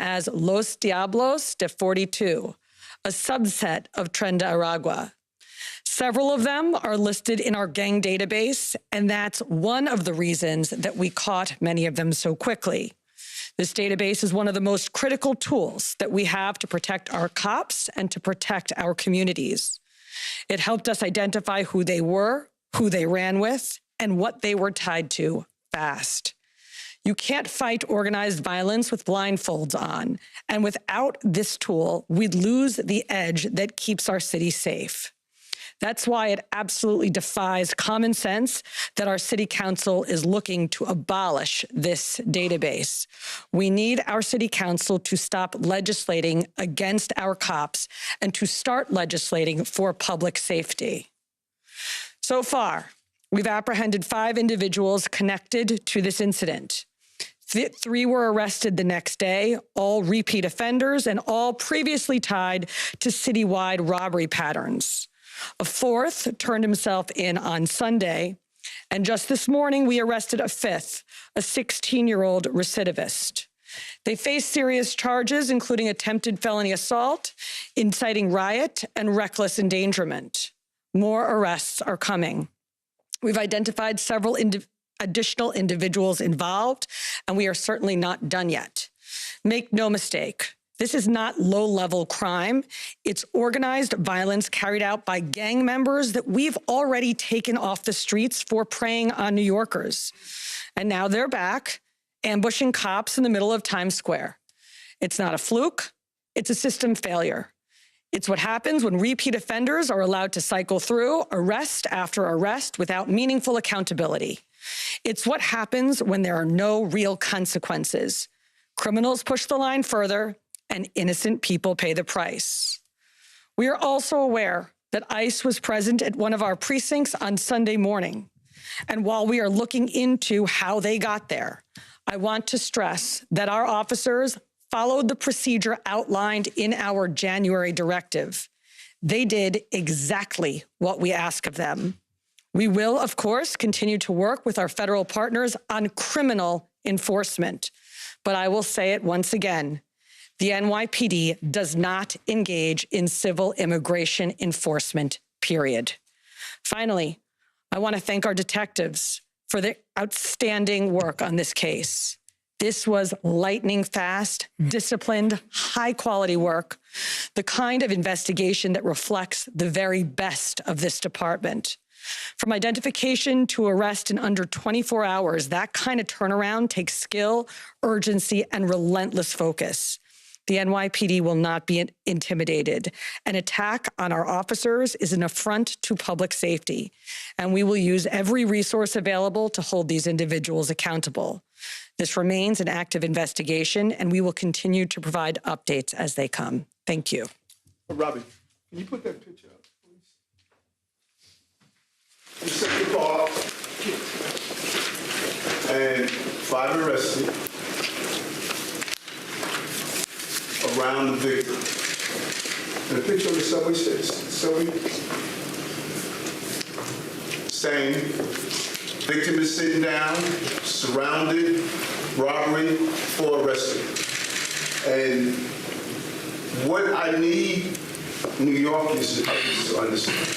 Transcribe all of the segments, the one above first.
as Los Diablos de 42, a subset of Tren de Aragua. Several of them are listed in our gang database, and that's one of the reasons that we caught many of them so quickly. This database is one of the most critical tools that we have to protect our cops and to protect our communities. It helped us identify who they were, who they ran with, and what they were tied to fast. You can't fight organized violence with blindfolds on, and without this tool, we'd lose the edge that keeps our city safe. That's why it absolutely defies common sense that our city council is looking to abolish this database. We need our city council to stop legislating against our cops and to start legislating for public safety. So far, we've apprehended 5 individuals connected to this incident. 3 were arrested the next day, all repeat offenders and all previously tied to citywide robbery patterns. A 4th turned himself in on Sunday, and just this morning we arrested a 5th, a 16-year-old recidivist. They face serious charges, including attempted felony assault, inciting riot, and reckless endangerment. More arrests are coming. We've identified several additional individuals involved, and we are certainly not done yet. Make no mistake. This is not low-level crime. It's organized violence carried out by gang members that we've already taken off the streets for preying on New Yorkers. And now they're back, ambushing cops in the middle of Times Square. It's not a fluke. It's a system failure. It's what happens when repeat offenders are allowed to cycle through arrest after arrest without meaningful accountability. It's what happens when there are no real consequences. Criminals push the line further, and innocent people pay the price. We are also aware that ICE was present at one of our precincts on Sunday morning. And while we are looking into how they got there, I want to stress that our officers followed the procedure outlined in our January directive. They did exactly what we ask of them. We will, of course, continue to work with our federal partners on criminal enforcement. But I will say it once again, the NYPD does not engage in civil immigration enforcement, period. Finally, I want to thank our detectives for their outstanding work on this case. This was lightning fast, disciplined, high-quality work, the kind of investigation that reflects the very best of this department. From identification to arrest in under 24 hours, that kind of turnaround takes skill, urgency, and relentless focus. The NYPD will not be intimidated. An attack on our officers is an affront to public safety, and we will use every resource available to hold these individuals accountable. This remains an active investigation, and we will continue to provide updates as they come. Thank you. Robbie, can you put that picture up, please? You set the car, and 5 arrested. Around the victim. And the picture on the subway same. Victim is sitting down, surrounded, robbery, 4 arrested. And what I need New Yorkers to understand,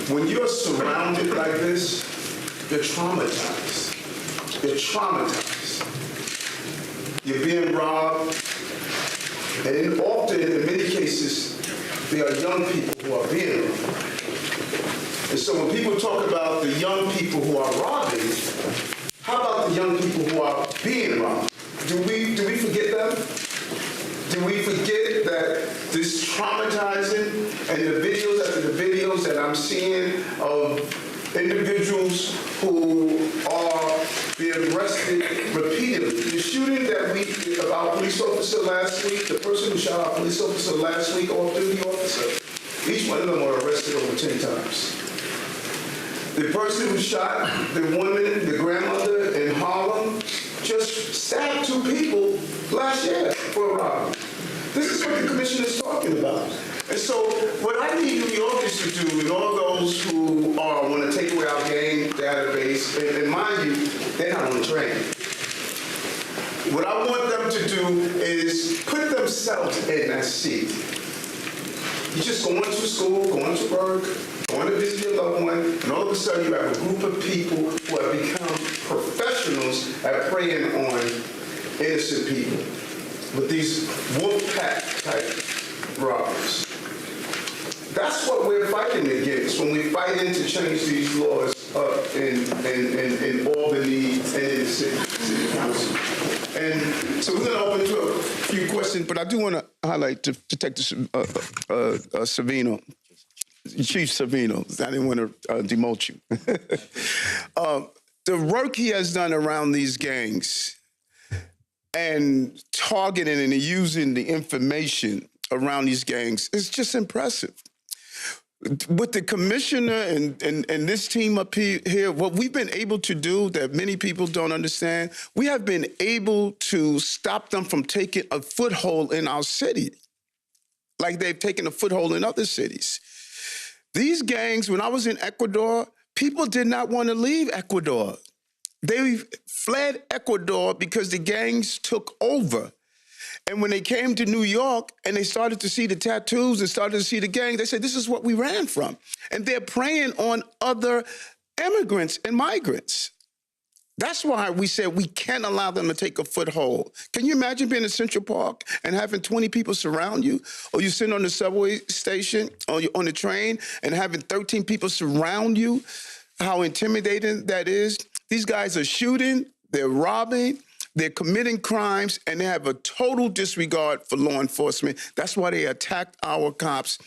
when you're surrounded like this, you're traumatized. You're traumatized. You're being robbed, and often, in many cases, there are young people who are being robbed. And so when people talk about the young people who are robbing, how about the young people who are being robbed? Do we forget them? Do we forget that this traumatizing and the videos after the videos that I'm seeing of individuals who are being arrested repeatedly. The shooting that of our police officer last week, the person who shot our police officer last week, off-duty officer, each one of them were arrested over 10 times. The person who shot the woman, the grandmother in Harlem, just stabbed 2 people last year for a robbery. This is what the commission is talking about. And so what I need New Yorkers to do, and all those who want to take away our gang database, and mind you, they're not on the train. What I want them to do is put themselves in that seat. You just going to school, going to work, going to visit your loved one, and all of a sudden you have a group of people who have become professionals at preying on innocent people with these wolf pack type robbers. That's what we're fighting against when we're fighting to change these laws up in Albany and in the city council. And so we're going to open to a few questions, but I do want to highlight Detective Savino, Chief Savino. I didn't want to demote you. The work he has done around these gangs and targeting and using the information around these gangs is just impressive. With the commissioner and this team up here, what we've been able to do that many people don't understand, we have been able to stop them from taking a foothold in our city, like they've taken a foothold in other cities. These gangs, when I was in Ecuador, people did not want to leave Ecuador. They fled Ecuador because the gangs took over. And when they came to New York and they started to see the tattoos and started to see the gang, they said, this is what we ran from. And they're preying on other immigrants and migrants. That's why we said we can't allow them to take a foothold. Can you imagine being in Central Park and having 20 people surround you? Or you sitting on the subway station or you're on the train and having 13 people surround you? How intimidating that is. These guys are shooting, they're robbing, they're committing crimes, and they have a total disregard for law enforcement. That's why they attacked our cops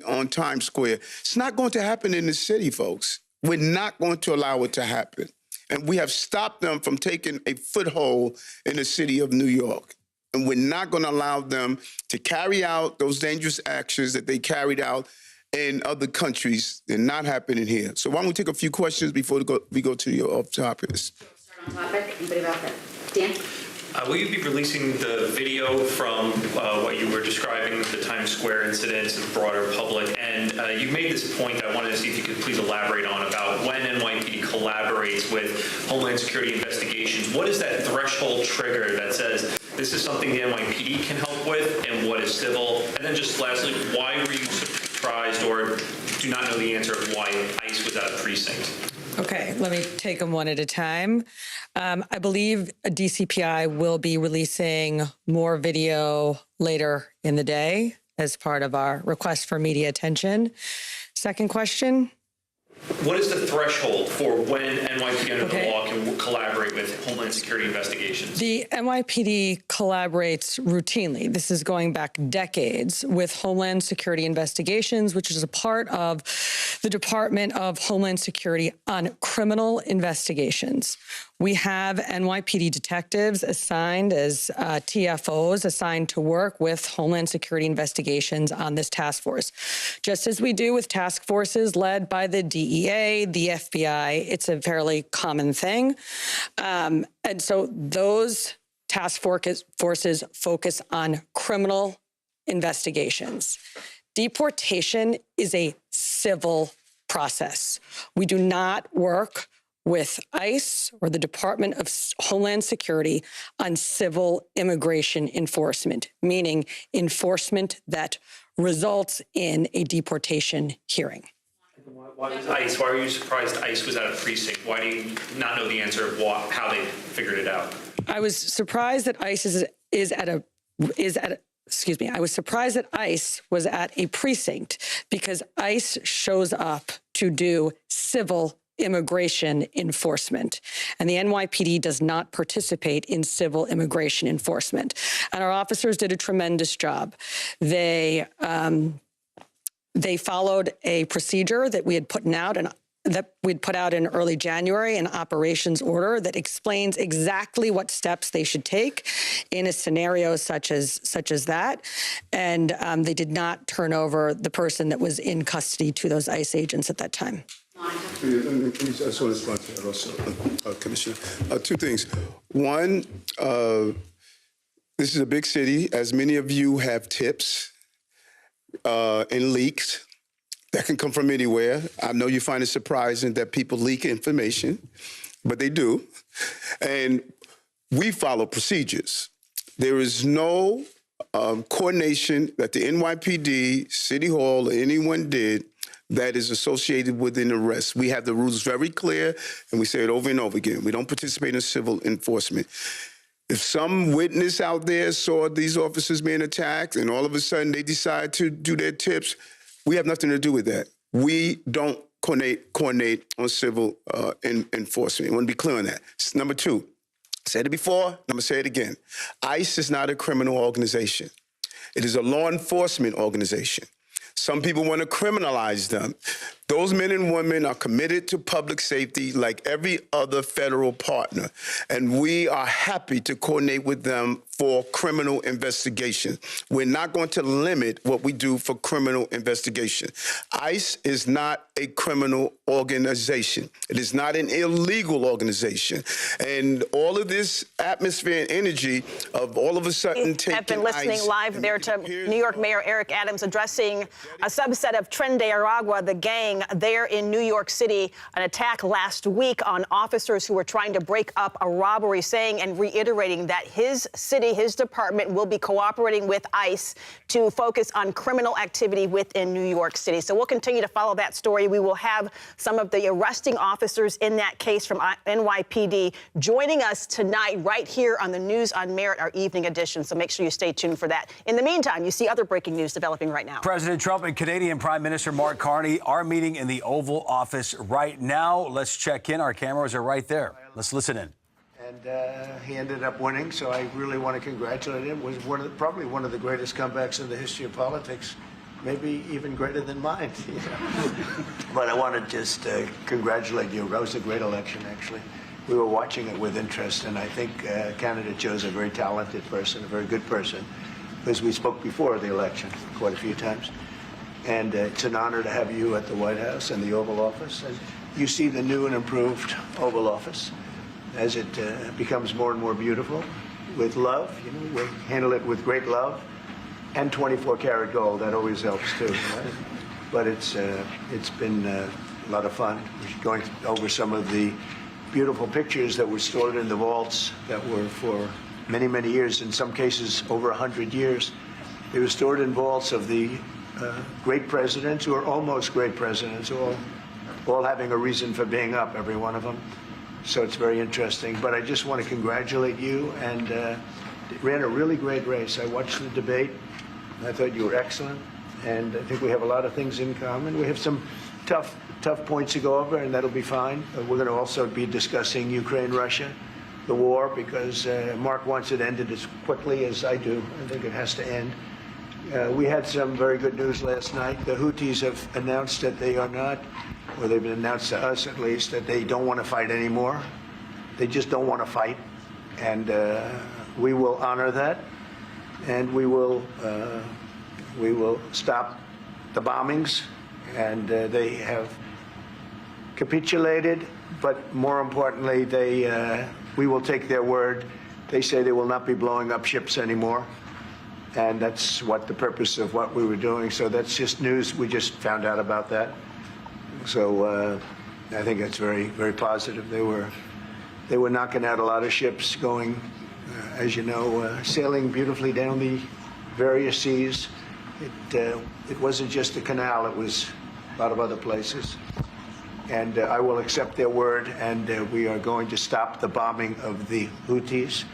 on Times Square. It's not going to happen in the city, folks. We're not going to allow it to happen. And we have stopped them from taking a foothold in the city of New York. And we're not going to allow them to carry out those dangerous actions that they carried out in other countries. They're not happening here. So why don't we take a few questions before we go to your off-topics. Start on topic. Anybody about that? Dan? Will you be releasing the video from what you were describing, the Times Square incident, to the broader public? And you made this point I wanted to see if you could please elaborate on about when NYPD collaborates with Homeland Security investigations. What is that threshold trigger that says this is something the NYPD can help with and what is civil? And then just lastly, why were you surprised or do not know the answer of why ICE was at a precinct? Okay, let me take them one at a time. I believe DCPI will be releasing more video later in the day as part of our request for media attention. Second question. What is the threshold for when NYPD under the law can collaborate with Homeland Security investigations? The NYPD collaborates routinely. This is going back decades with Homeland Security investigations, which is a part of the Department of Homeland Security on criminal investigations. We have NYPD detectives assigned as TFOs, assigned to work with Homeland Security investigations on this task force. Just as we do with task forces led by the DEA, the FBI, it's a fairly common thing. And so those task forces focus on criminal investigations. Deportation is a civil process. We do not work with ICE or the Department of Homeland Security on civil immigration enforcement, meaning enforcement that results in a deportation hearing. Why was ICE? Why are you surprised ICE was at a precinct? Why do you not know the answer of how they figured it out? I was surprised that ICE I was surprised that ICE was at a precinct because ICE shows up to do civil immigration enforcement, and the NYPD does not participate in civil immigration enforcement. And our officers did a tremendous job. They followed a procedure that we had put out in early January, an operations order that explains exactly what steps they should take in a scenario such as that. And they did not turn over the person that was in custody to those ICE agents at that time. Please, I just want to respond to that also, Commissioner. Two things. One, this is a big city. As many of you have tips and leaks that can come from anywhere. I know you find it surprising that people leak information, but they do. And we follow procedures. There is no coordination that the NYPD, City Hall, or anyone did that is associated with an arrest. We have the rules very clear, and we say it over and over again. We don't participate in civil enforcement. If some witness out there saw these officers being attacked and all of a sudden they decide to do their tips, we have nothing to do with that. We don't coordinate on civil enforcement. I want to be clear on that. Number two, I said it before, I'm going to say it again. ICE is not a criminal organization. It is a law enforcement organization. Some people want to criminalize them. Those men and women are committed to public safety like every other federal partner, and we are happy to coordinate with them for criminal investigation. We're not going to limit what we do for criminal investigation. ICE is not a criminal organization. It is not an illegal organization. And all of this atmosphere and energy of all of a sudden taking have been listening ICE live there to New York Mayor Eric Adams addressing a subset of Tren de Aragua, the gang there in New York City, an attack last week on officers who were trying to break up a robbery, saying and reiterating that his city, his department will be cooperating with ICE to focus on criminal activity within New York City. So we'll continue to follow that story. We will have some of the arresting officers in that case from NYPD joining us tonight right here on the News on Merit, our evening edition. So make sure you stay tuned for that. In the meantime, you see other breaking news developing right now. President Trump and Canadian Prime Minister Mark Carney are meeting in the Oval Office right now. Let's check in. Our cameras are right there. Let's listen in. And he ended up winning, so I really want to congratulate him. It was probably one of the greatest comebacks in the history of politics, maybe even greater than mine. But I want to just congratulate you. That was a great election, actually. We were watching it with interest, and I think Canada chose a very talented person, a very good person, because we spoke before the election quite a few times. And it's an honor to have you at the White House and the Oval Office. And you see the new and improved Oval Office as it becomes more and more beautiful with love. You know, we handle it with great love and 24-karat gold. That always helps too. Right? But it's been a lot of fun. We're going over some of the beautiful pictures that were stored in the vaults that were for many, many years, in some cases over 100 years. They were stored in vaults of the great presidents, who are almost great presidents, all having a reason for being up, every one of them. So it's very interesting. But I just want to congratulate you, and ran a really great race. I watched the debate. I thought you were excellent, and I think we have a lot of things in common. We have some tough points to go over, and that'll be fine. We're going to also be discussing Ukraine, Russia, the war, because Mark wants it ended as quickly as I do. I think it has to end. We had some very good news last night. The Houthis have announced that they are not, or they've announced to us at least, that they don't want to fight anymore. They just don't want to fight. And we will honor that. And we will stop the bombings. And they have capitulated, but more importantly, we will take their word. They say they will not be blowing up ships anymore. And that's what the purpose of what we were doing. So that's just news. We just found out about that. So I think that's very, very positive. They were knocking out a lot of ships going, as you know, sailing beautifully down the various seas. It wasn't just the canal. It was a lot of other places. And I will accept their word, and we are going to stop the bombing of the Houthis.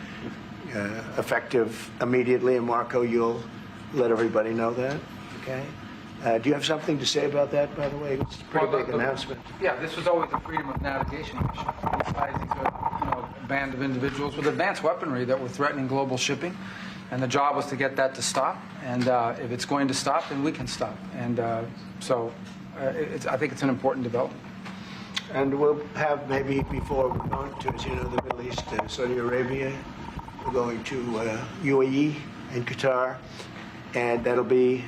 Effective immediately, and Marco, you'll let everybody know that, okay? Do you have something to say about that, by the way? It's a pretty big announcement. Yeah, this was always a freedom of navigation mission. These are, a band of individuals with advanced weaponry that were threatening global shipping, and the job was to get that to stop. And if it's going to stop, then we can stop. And I think it's an important development. And we'll have maybe before we're going to, as you know, the Middle East, Saudi Arabia. We're going to UAE and Qatar, and that'll be,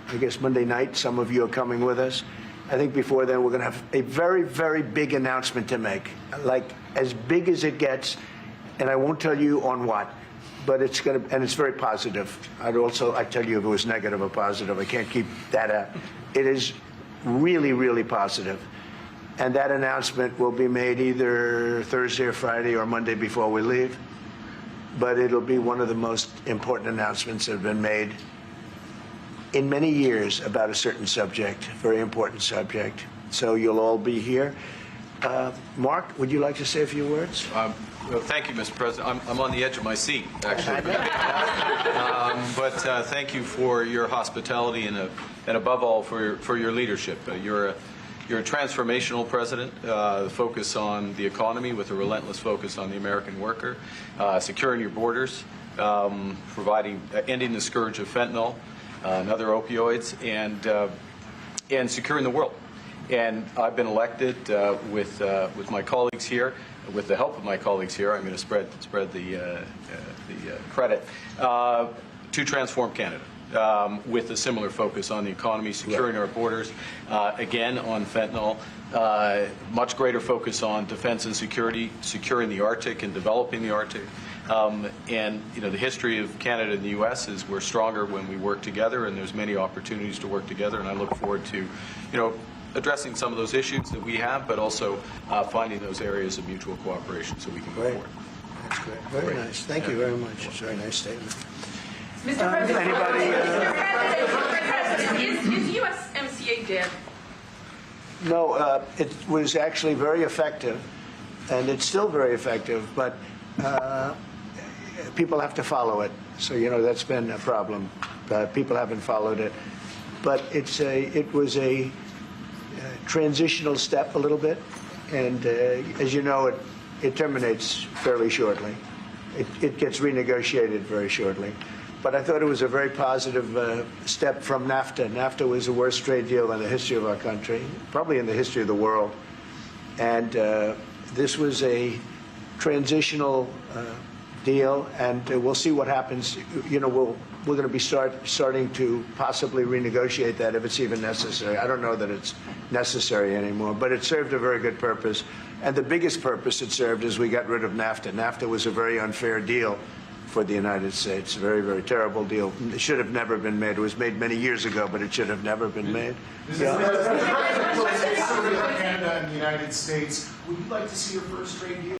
I guess, Monday night. Some of you are coming with us. I think before then we're going to have a very, very big announcement to make, like as big as it gets, and I won't tell you on what, but it's going to, and it's very positive. I'd tell you if it was negative or positive. I can't keep that up. It is really, really positive. And that announcement will be made either Thursday or Friday or Monday before we leave. but it'll be one of the most important announcements that have been made in many years about a certain subject, very important subject. So you'll all be here. Mark, would you like to say a few words? Well, thank you, Mr. President. I'm on the edge of my seat, actually. But thank you for your hospitality and above all for your leadership. You're a transformational president, the focus on the economy with a relentless focus on the American worker, securing your borders, ending the scourge of fentanyl and other opioids, and securing the world. And I've been elected with my colleagues here, with the help of my colleagues here. I'm going to spread the credit to transform Canada. With a similar focus on the economy, securing our borders, again on fentanyl, much greater focus on defense and security, securing the Arctic and developing the Arctic. And the history of Canada and the U.S. is we're stronger when we work together, and there's many opportunities to work together. And I look forward to, addressing some of those issues that we have, but also finding those areas of mutual cooperation so we can go forward. That's great. Very nice. Thank you very much. It's a very nice statement. Mr. President, Anybody? is USMCA dead? No, it was actually very effective, and it's still very effective, but people have to follow it. So, that's been a problem. People haven't followed it. But it was a transitional step a little bit, and as you know, it terminates fairly shortly. It gets renegotiated very shortly. But I thought it was a very positive step from NAFTA. NAFTA was the worst trade deal in the history of our country, probably in the history of the world. And this was a transitional deal, and we'll see what happens. We're going to be starting to possibly renegotiate that if it's even necessary. I don't know that it's necessary anymore, but it served a very good purpose. And the biggest purpose it served is we got rid of NAFTA. NAFTA was a very unfair deal for the United States. A very, very terrible deal. It should have never been made. It was made many years ago, but it should have never been made. Canada and the United States, would you like to see your first trade deal?